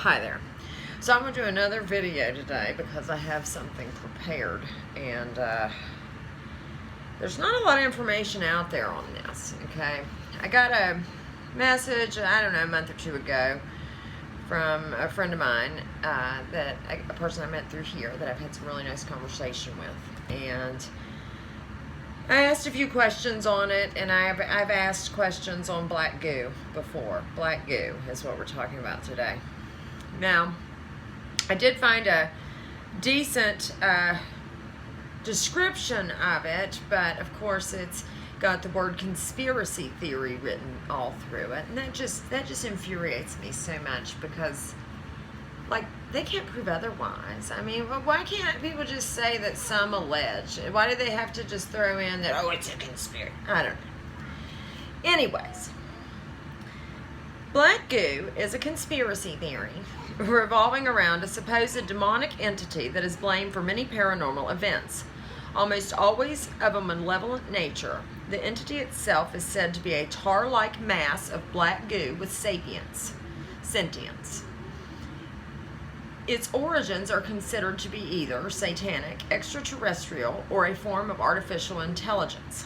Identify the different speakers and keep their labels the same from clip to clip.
Speaker 1: Hi there. So I'm going to do another video today because I have something prepared, and there's not a lot of information out there on this, okay? I got a message, I don't know, a month or two ago from a friend of mine, a person I met through here that I've had some really nice conversation with, and I asked a few questions on it, and I've asked questions on black goo before. Black goo is what we're talking about today. Now, I did find a decent description of it, but of course it's got the word conspiracy theory written all through it, and that just infuriates me so much because, like, they can't prove otherwise. I mean, why can't people just say that some allege? Why do they have to just throw in that, oh, it's a conspiracy? I don't know. Anyways, black goo is a conspiracy theory revolving around a supposed demonic entity that is blamed for many paranormal events, almost always of a malevolent nature. The entity itself is said to be a tar-like mass of black goo with sentience. Its origins are considered to be either satanic, extraterrestrial, or a form of artificial intelligence.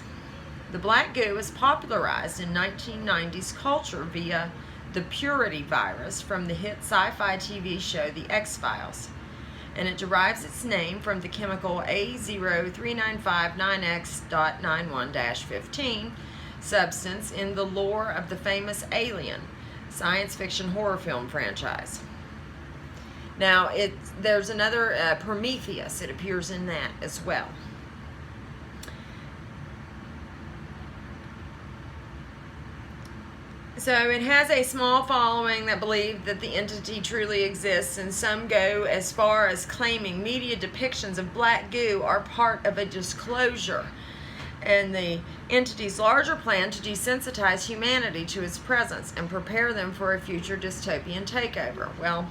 Speaker 1: The black goo is popularized in 1990s culture via the purity virus from the hit sci-fi TV show The X-Files, and it derives its name from the chemical A03959X.91-15 substance in the lore of the famous Alien science fiction horror film franchise. Now, there's another Prometheus. It appears in that as well. So it has a small following that believe that the entity truly exists, and some go as far as claiming media depictions of black goo are part of a disclosure and the entity's larger plan to desensitize humanity to its presence and prepare them for a future dystopian takeover. Well,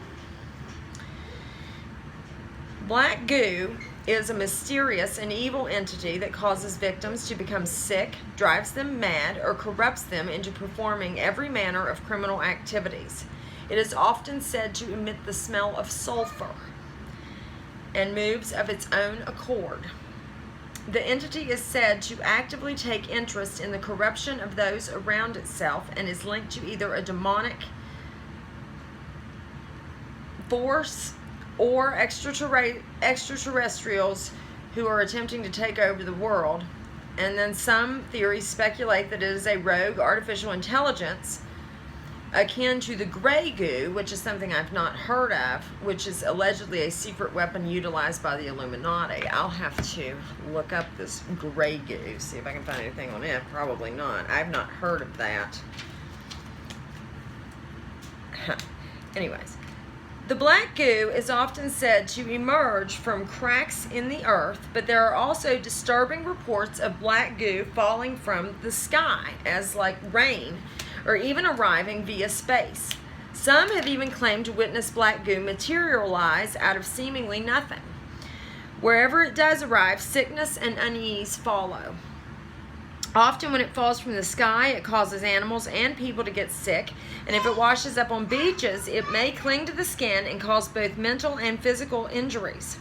Speaker 1: black goo is a mysterious and evil entity that causes victims to become sick, drives them mad, or corrupts them into performing every manner of criminal activities. It is often said to emit the smell of sulfur and moves of its own accord. The entity is said to actively take interest in the corruption of those around itself and is linked to either a demonic force or extraterrestrials who are attempting to take over the world. And then some theories speculate that it is a rogue artificial intelligence akin to the gray goo, which is something I've not heard of, which is allegedly a secret weapon utilized by the Illuminati. I'll have to look up this gray goo, see if I can find anything on it. Probably not. I've not heard of that. Anyways. The black goo is often said to emerge from cracks in the earth, but there are also disturbing reports of black goo falling from the sky as like rain, or even arriving via space. Some have even claimed to witness black goo materialize out of seemingly nothing. Wherever it does arrive, sickness and unease follow. Often when it falls from the sky, it causes animals and people to get sick, and if it washes up on beaches, it may cling to the skin and cause both mental and physical injuries.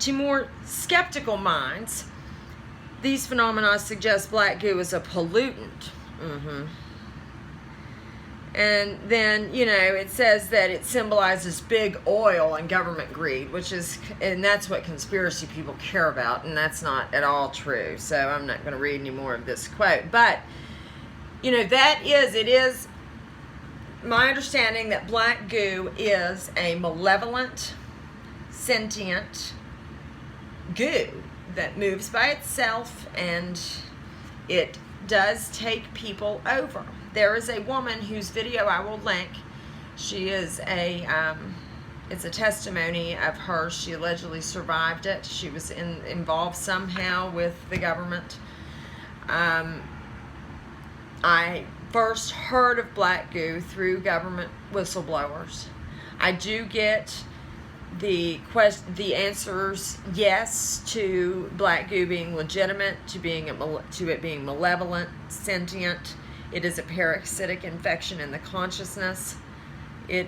Speaker 1: To more skeptical minds, these phenomena suggest black goo is a pollutant. And then, you know, it says that it symbolizes big oil and government greed, and that's what conspiracy people care about, and that's not at all true. So I'm not going to read any more of this quote. But, you know, it is my understanding that black goo is a malevolent, sentient goo that moves by itself, and it does take people over. There is a woman whose video I will link. She is it's a testimony of her. She allegedly survived it. She was involved somehow with the government. I first heard of black goo through government whistleblowers. I do get the answers yes to black goo being legitimate, to it being malevolent, sentient. It is a parasitic infection in the consciousness. It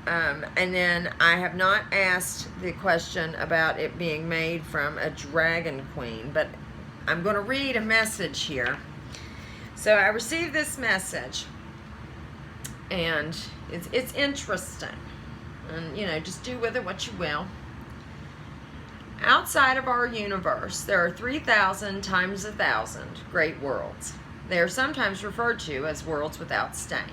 Speaker 1: And then I have not asked the question about it being made from a dragon queen, but I'm going to read a message here. So I received this message, and it's interesting. And, you know, just do with it what you will. Outside of our universe, there are 3,000 times 1,000 great worlds. They are sometimes referred to as worlds without stain.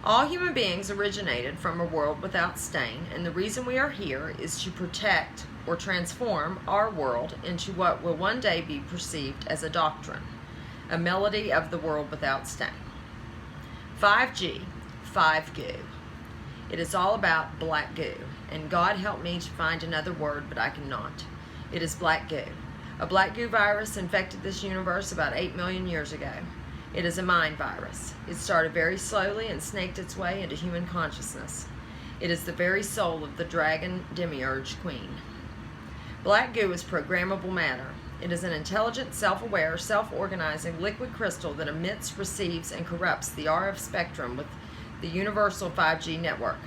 Speaker 1: All human beings originated from a world without stain, and the reason we are here is to protect or transform our world into what will one day be perceived as a doctrine, a melody of the world without stain. 5G, 5goo. It is all about black goo, and God help me to find another word, but I cannot. It is black goo. A black goo virus infected this universe about 8 million years ago. It is a mind virus. It started very slowly and snaked its way into human consciousness. It is the very soul of the dragon demiurge queen. Black goo is programmable matter. It is an intelligent, self-aware, self-organizing liquid crystal that emits, receives, and corrupts the RF spectrum with the universal 5G network.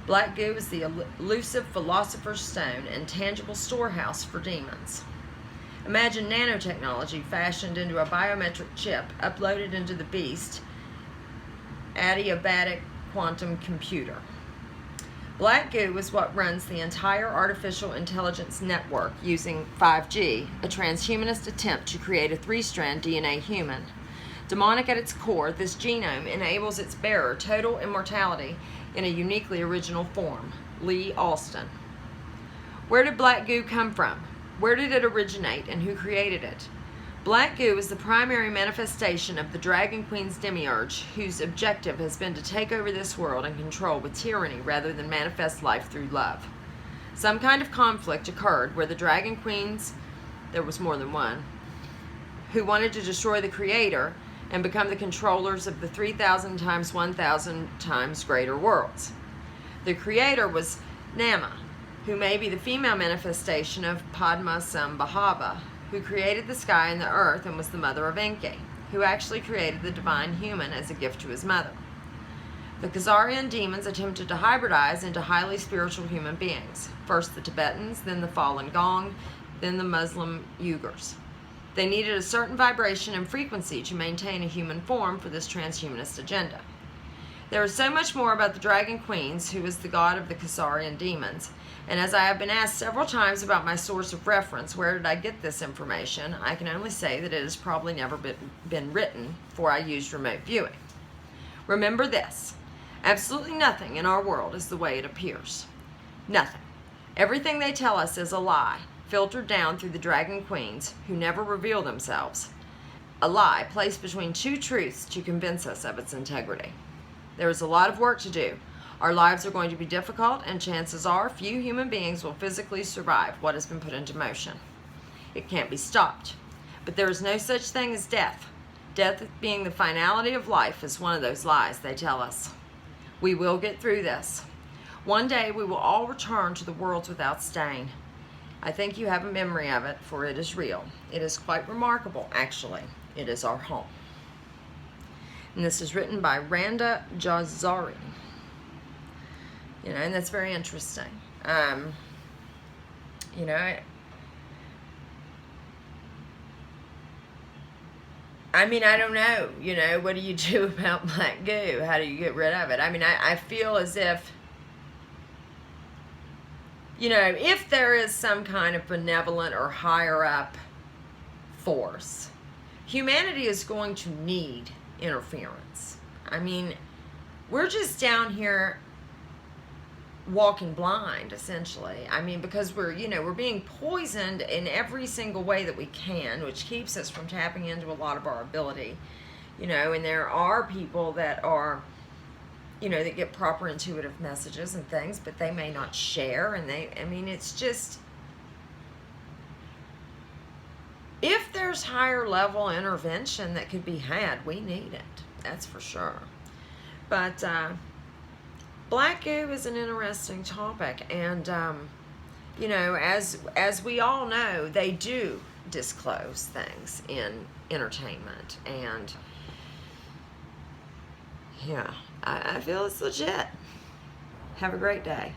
Speaker 1: Black goo is the elusive philosopher's stone and tangible storehouse for demons. Imagine nanotechnology fashioned into a biometric chip uploaded into the beast adiabatic quantum computer. Black goo is what runs the entire artificial intelligence network using 5G, a transhumanist attempt to create a 3-strand DNA human. Demonic at its core, this genome enables its bearer total immortality in a uniquely original form. Lee Alston. Where did black goo come from? Where did it originate, and who created it? Black goo is the primary manifestation of the Dragon Queen's demiurge, whose objective has been to take over this world and control with tyranny rather than manifest life through love. Some kind of conflict occurred where the Dragon Queens, there was more than one, who wanted to destroy the Creator and become the controllers of the 3,000 times 1,000 times greater worlds. The Creator was Nama, who may be the female manifestation of Padmasambhava, who created the sky and the earth and was the mother of Enki, who actually created the divine human as a gift to his mother. The Khazarian demons attempted to hybridize into highly spiritual human beings, first the Tibetans, then the Falun Gong, then the Muslim Uyghurs. They needed a certain vibration and frequency to maintain a human form for this transhumanist agenda. There is so much more about the Dragon Queens, who is the god of the Khazarian demons, and as I have been asked several times about my source of reference, where did I get this information, I can only say that it has probably never been written, for I used remote viewing. Remember this, absolutely nothing in our world is the way it appears. Nothing. Everything they tell us is a lie, filtered down through the Dragon Queens, who never reveal themselves. A lie placed between two truths to convince us of its integrity. There is a lot of work to do. Our lives are going to be difficult, and chances are few human beings will physically survive what has been put into motion. It can't be stopped. But there is no such thing as death. Death being the finality of life is one of those lies they tell us. We will get through this. One day we will all return to the worlds without stain. I think you have a memory of it, for it is real. It is quite remarkable, actually. It is our home. And this is written by Randa Jazari. You know, and that's very interesting. You know, I mean, I don't know, you know, what do you do about black goo? How do you get rid of it? I mean, I feel as if, you know, if there is some kind of benevolent or higher up force, humanity is going to need interference. I mean, we're just down here walking blind, essentially. I mean, because we're, you know, we're being poisoned in every single way that we can, which keeps us from tapping into a lot of our ability, you know, and there are people that are, you know, that get proper intuitive messages and things, but they may not share, and I mean, it's just, if there's higher level intervention that could be had, we need it, that's for sure. But, black goo is an interesting topic, and you know, as we all know, they do disclose things in entertainment, and yeah, I feel it's legit. Have a great day.